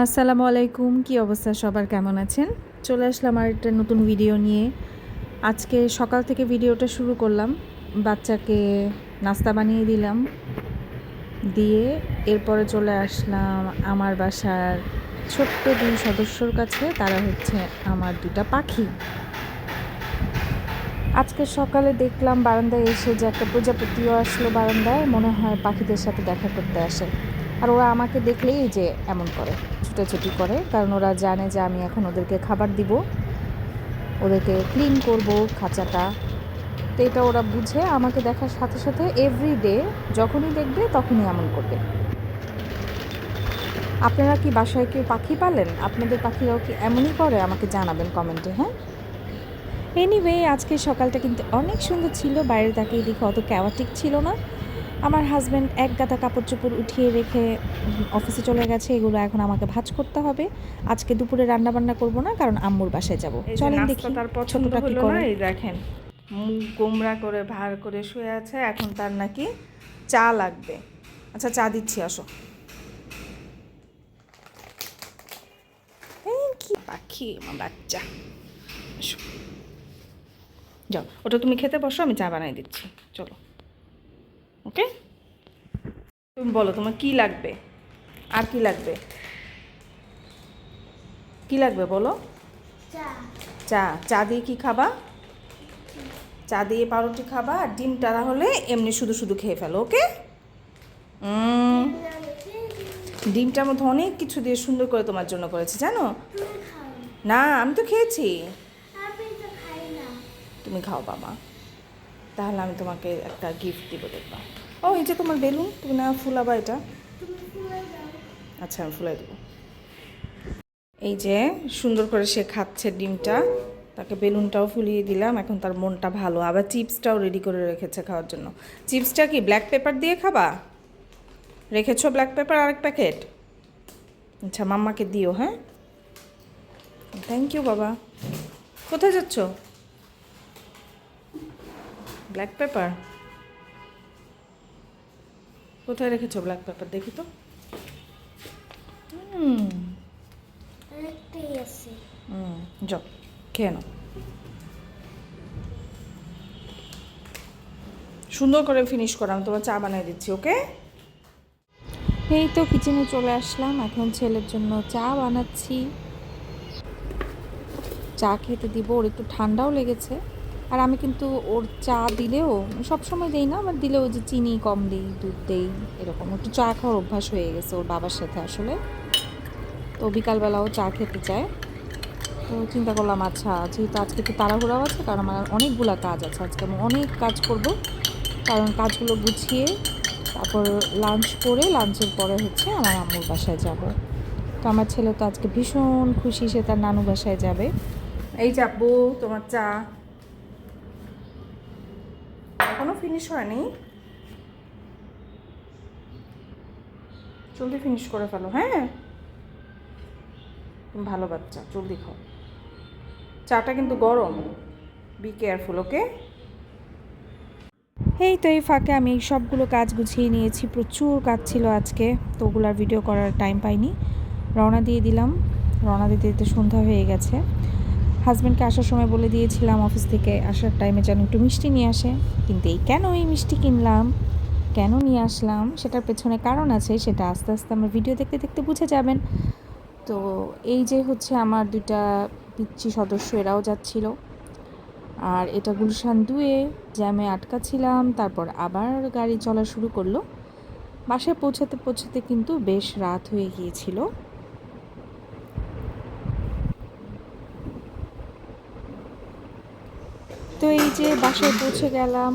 আসসালামু আলাইকুম, কি অবস্থা সবার, কেমন আছেন? চলে আসলাম আর একটা নতুন ভিডিও নিয়ে। আজকে সকাল থেকে ভিডিওটা শুরু করলাম, বাচ্চাকে নাস্তা বানিয়ে দিলাম, দিয়ে এরপরে চলে আসলাম আমার বাসার ছোট্ট দুই সদস্যর কাছে। তারা হচ্ছে আমার দুটা পাখি। আজকে সকালে দেখলাম বারান্দায় এসে যে একটা প্রজাপতিও আসলো বারান্দায়, মনে হয় পাখিদের সাথে দেখা করতে আসে। আর ওরা আমাকে দেখলেই যে এমন করে, ছুটাছুটি করে, কারণ ওরা জানে যে আমি এখন ওদেরকে খাবার দিব, ওদেরকে ক্লিন করব খাঁচাটা। তো এটা ওরা বুঝে, আমাকে দেখার সাথে সাথে এভরিডে যখনই দেখবে তখনই এমন করবে। আপনারা কি বাসায় কেউ পাখি পালেন? আপনাদের পাখিরাও কি এমনই করে? আমাকে জানাবেন কমেন্টে, হ্যাঁ। এনিওয়ে, আজকের সকালটা কিন্তু অনেক সুন্দর ছিল। বাইরে তাকিয়ে দেখে অত ক্যাওয়াটিক ছিল না। আমার হাজব্যান্ড এক গাদা কাপড় চোপড় উঠিয়ে রেখে অফিসে চলে গেছে। এগুলো এখন আমাকে ভাঁজ করতে হবে। আজকে দুপুরে রান্না বান্না করব না, কারণ আম্মুর বাসায় যাব। চলেন দেখি তার পছন্দ ছোটটা কি হলো করে। না। এই দেখেন, মুখ গোমরা করে ভার করে শুয়ে আছে। এখন তার নাকি চা লাগবে। আচ্ছা, চা দিচ্ছি, আসো। কি পাখি আমার বাচ্চা, আসো। যাও, ওটা তুমি খেতে বসো, আমি চা বানাই দিচ্ছি। চলো, ওকে। তুমি বলো তোমার কি লাগবে, আর কি লাগবে, কি লাগবে বলো। চা। চা দিয়ে কি খাবা? চা দিয়ে পাউরুটি খাবা, আর ডিমটা হলে এমনি শুধু শুধু খেয়ে ফেলো, ওকে। ডিমটার মধ্যে অনেক কিছু দিয়ে সুন্দর করে তোমার জন্য করেছি, জানো না? আমি তো খেয়েছি। তুমি খাও বাবা, তাহলে আমি তোমাকে একটা গিফট দিব, দেখবা। ও, এই যে তোমার বেলুন, তুমি না ফুলাবা এটা। আচ্ছা, আমি ফুলাই দেবো। এই যে সুন্দর করে সে খাচ্ছে ডিমটা, তাকে বেলুনটাও ফুলিয়ে দিলাম। এখন তার মনটা ভালো। আবার চিপসটাও রেডি করে রেখেছে খাওয়ার জন্য। চিপসটা কি ব্ল্যাক পেপার দিয়ে খাবা? রেখেছো ব্ল্যাক পেপার আরেক প্যাকেট? আচ্ছা, মাম্মাকে দিও, হ্যাঁ। থ্যাংক ইউ বাবা। কোথায় যাচ্ছ? ব্ল্যাক পেপার কোথায় রেখেছো? ব্ল্যাক পেপার দেখি তো। হুম যাও, খেয়ে নাও। সুন্দর করে ফিনিশ করো, আমি তোমার চা বানিয়ে দিচ্ছি, ওকে। এই তো কিচেনে চলে আসলাম, এখন ছেলের জন্য চা বানাচ্ছি। চা খেতে দিব, ওর একটু ঠান্ডাও লেগেছে। আর আমি কিন্তু ওর চা দিলেও সবসময় দিই না, আমার দিলেও যে চিনি কম দিই, দুধ দিই, এরকম একটু চা খাওয়ার অভ্যাস হয়ে গেছে ওর বাবার সাথে আসলে। তো বিকালবেলাও চা খেতে চায়। তো চিন্তা করলাম, আচ্ছা যেহেতু আজকে একটু তাড়াহুড়াও আছে, কারণ আমার অনেকগুলো কাজ আছে আজকে, আমি অনেক কাজ করব। কারণ কাজগুলো গুছিয়ে তারপর লাঞ্চ করে, লাঞ্চের পরে হচ্ছে আমার আম্মুর বাসায় যাব। তো আমার ছেলে তো আজকে ভীষণ খুশি, সে তার নানু বাসায় যাবে। এই যে আব্বু, তোমার চা। এখনো ফিনিশ হয়নি, জলদি ফিনিশ করে ফেলো, হ্যাঁ। তুমি ভালো বাচ্চা, জলদি খাও। চাটা কিন্তু গরম, বি কেয়ারফুল, ওকে। এই তো এই ফাঁকে আমি সবগুলো কাজ গুছিয়ে নিয়েছি, প্রচুর কাজ ছিল আজকে, তো ওগুলার ভিডিও করার টাইম পাইনি। রওনা দিয়ে দিলাম, রওনা দিতে দিতে সন্ধ্যা হয়ে গেছে। হাজব্যান্ডকে আসার সময় বলে দিয়েছিলাম অফিস থেকে আসার টাইমে যেন একটু মিষ্টি নিয়ে আসে, কিন্তু কেন এই মিষ্টি কিনলাম, কেন নিয়ে আসলাম, সেটার পেছনে কারণ আছে, সেটা আস্তে আস্তে আমার ভিডিও দেখতে দেখতে বুঝে যাবেন। তো এই যে হচ্ছে আমার দুইটা পিচ্চি সদস্য, এরাও যাচ্ছিল। আর এটা গুলশান 2-এ জ্যামে আটকা ছিলাম, তারপর আবার গাড়ি চলা শুরু করলো। বাসায় পৌঁছাতে পৌঁছাতে কিন্তু বেশ রাত হয়ে গিয়েছিল। তো এই যে বাসায় পৌঁছে গেলাম।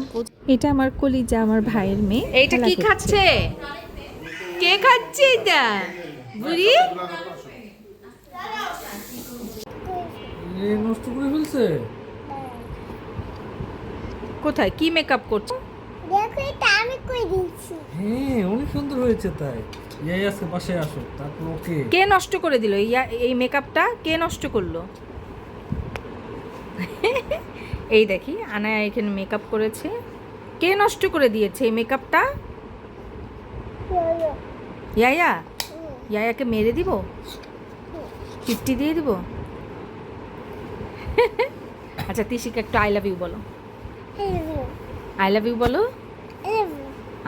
এটা আমার কলিজা, আমার ভাইয়ের মেয়ে। এইটা কি খাচ্ছে? কে খাচ্ছে এটা? বুড়ি নষ্ট করে ফেলছে। কোথায় কি মেকআপ করছে? দেখো এটা আমি কই দিচ্ছি। হ্যাঁ, অনেক সুন্দর হয়েছে। তাই এই আজকে বাসায় আসো, তারপর ওকে। কে নষ্ট করে দিল এই মেকআপটা? কে নষ্ট করলো? এই দেখি, আনায়া এখানে মেকআপ করেছে। কে নষ্ট করে দিয়েছে এই মেকআপটা? ইয়ায়া, ইয়ায়াকে মেরে দিব। 50 দিয়ে দিব। আচ্ছা তিশিকে একটু আই লাভ ইউ বলো। আই লাভ ইউ বলো।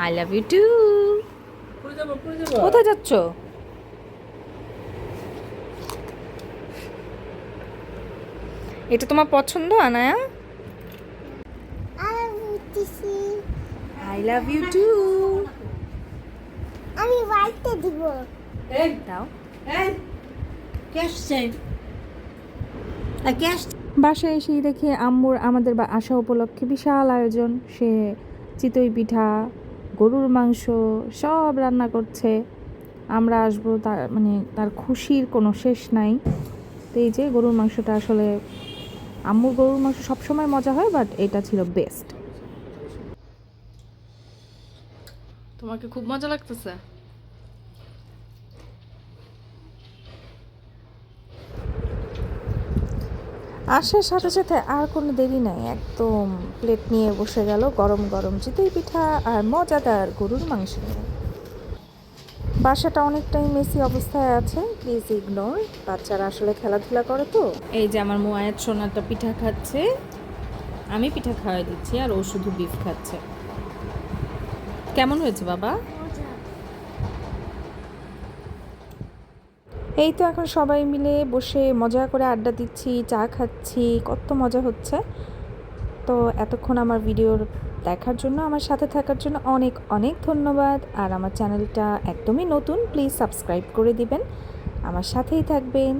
I love you too. পড়ে যাবো কোথায় যাচ্ছ? এটা তোমার পছন্দ Anaya? I love you too. আমি বাড়িতে দিব। দাও। বাসায় এসেই দেখি আম্মুর আমাদের আসা উপলক্ষে বিশাল আয়োজন। সে চিতই পিঠা, গরুর মাংস সব রান্না করছে। আমরা আসবো তার মানে তার খুশির কোনো শেষ নাই। তো এই যে গরুর মাংসটা আসলে আম্মুর গরুর মাংস সবসময় মজা হয়, বাট এটা ছিল বেস্ট। তোমাকে খুব মজা লাগতেছে? আসার সাথে সাথে আর কোনো দেরি নাই, একদম প্লেট নিয়ে বসে গেল গরম গরম চিতই পিঠা আর মজাদার গরুর মাংস নিয়ে। বাসাটা অনেকটাই মেসি অবস্থায় আছে, প্লিজ ইগনোর। বাচ্চারা আসলে খেলাধুলা করে তো। এই যে আমার মোয়ায়েত সোনাটা পিঠা খাচ্ছে, আমি পিঠা খাওয়াই দিচ্ছি আর ও শুধু বিফ খাচ্ছে। কেমন হয়েছে বাবা? এই তো এখন সবাই মিলে বসে মজা করে আড্ডা দিচ্ছি, চা খাচ্ছি, কত মজা হচ্ছে। তো এতক্ষণ আমার ভিডিও দেখার জন্য, আমার সাথে থাকার জন্য অনেক অনেক ধন্যবাদ। আর আমার চ্যানেলটা একদমই নতুন, প্লিজ সাবস্ক্রাইব করে দিবেন, আমার সাথেই থাকবেন।